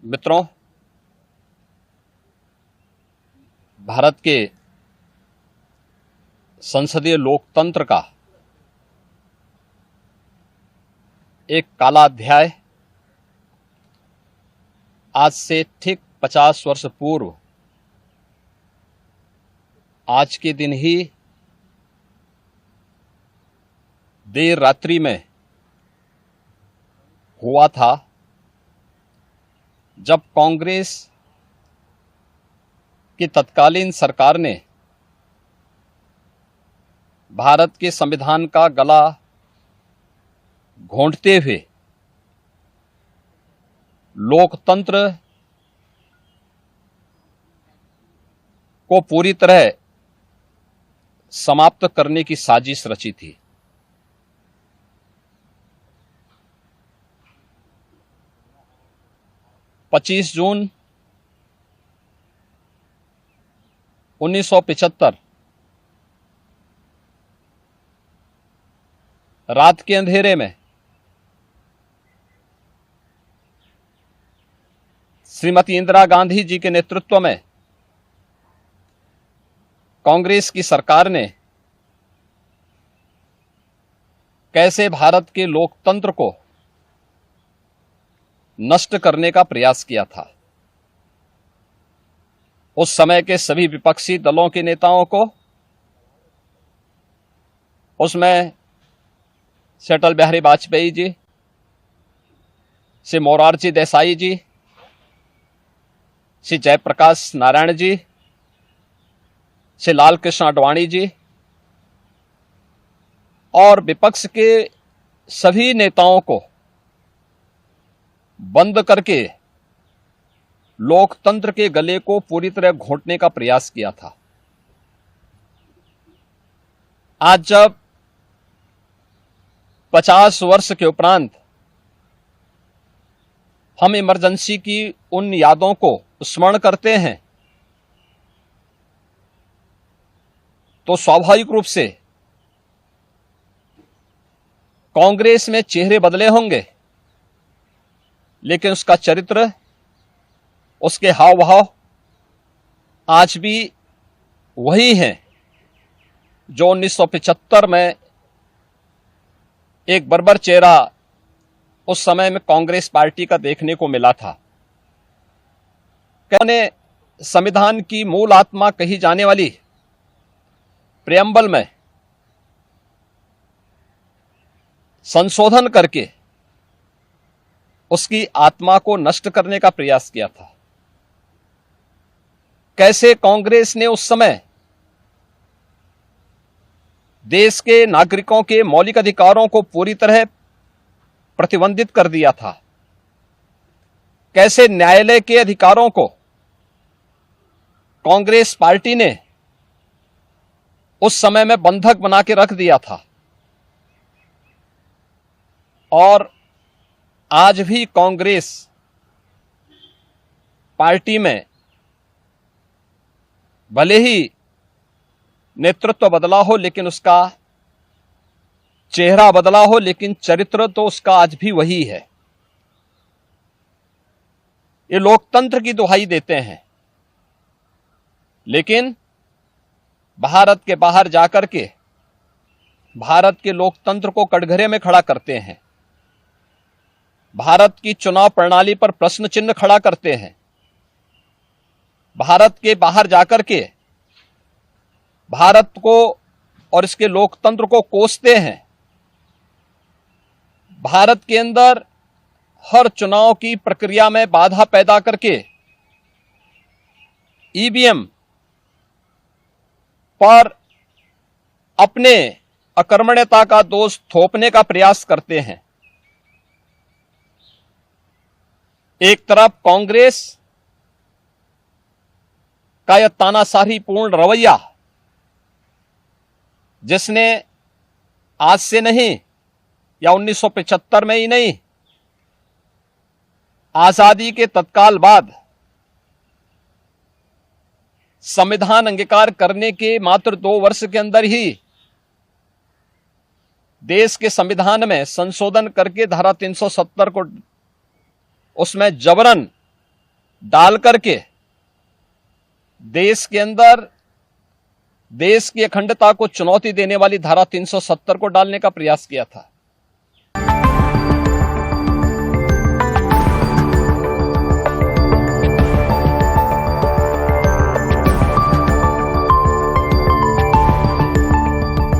मित्रों, भारत के संसदीय लोकतंत्र का एक काला अध्याय आज से ठीक 50 वर्ष पूर्व आज के दिन ही देर रात्रि में हुआ था, जब कांग्रेस की तत्कालीन सरकार ने भारत के संविधान का गला घोंटते हुए लोकतंत्र को पूरी तरह समाप्त करने की साजिश रची थी। पच्चीस जून 1975 रात के अंधेरे में श्रीमती इंदिरा गांधी जी के नेतृत्व में कांग्रेस की सरकार ने कैसे भारत के लोकतंत्र को नष्ट करने का प्रयास किया था। उस समय के सभी विपक्षी दलों के नेताओं को, उसमें से अटल बिहारी वाजपेयी जी, से मोरारजी देसाई जी, से जयप्रकाश नारायण जी, से लाल कृष्ण आडवाणी जी और विपक्ष के सभी नेताओं को बंद करके लोकतंत्र के गले को पूरी तरह घोंटने का प्रयास किया था। आज जब 50 वर्ष के उपरांत हम इमरजेंसी की उन यादों को स्मरण करते हैं, तो स्वाभाविक रूप से कांग्रेस में चेहरे बदले होंगे, लेकिन उसका चरित्र, उसके हाव भाव आज भी वही हैं जो 1975 में एक बर्बर चेहरा उस समय में कांग्रेस पार्टी का देखने को मिला था। कहने संविधान की मूल आत्मा कही जाने वाली प्रेम्बल में संशोधन करके उसकी आत्मा को नष्ट करने का प्रयास किया था। कैसे कांग्रेस ने उस समय देश के नागरिकों के मौलिक अधिकारों को पूरी तरह प्रतिबंधित कर दिया था। कैसे न्यायालय के अधिकारों को कांग्रेस पार्टी ने उस समय में बंधक बना के रख दिया था। और आज भी कांग्रेस पार्टी में भले ही नेतृत्व बदला हो, लेकिन उसका चेहरा बदला हो, लेकिन चरित्र तो उसका आज भी वही है। ये लोकतंत्र की दुहाई देते हैं, लेकिन भारत के बाहर जाकर के भारत के लोकतंत्र को कटघरे में खड़ा करते हैं। भारत की चुनाव प्रणाली पर प्रश्न चिन्ह खड़ा करते हैं। भारत के बाहर जाकर के भारत को और इसके लोकतंत्र को कोसते हैं। भारत के अंदर हर चुनाव की प्रक्रिया में बाधा पैदा करके ईवीएम पर अपने अकर्मण्यता का दोष थोपने का प्रयास करते हैं। एक तरफ कांग्रेस का यह तानाशाही पूर्ण रवैया, जिसने आज से नहीं या 1975 में ही नहीं, आजादी के तत्काल बाद संविधान अंगीकार करने के मात्र 2 वर्ष के अंदर ही देश के संविधान में संशोधन करके धारा 370 को उसमें जबरन डाल करके देश के अंदर देश की अखंडता को चुनौती देने वाली धारा 370 को डालने का प्रयास किया था।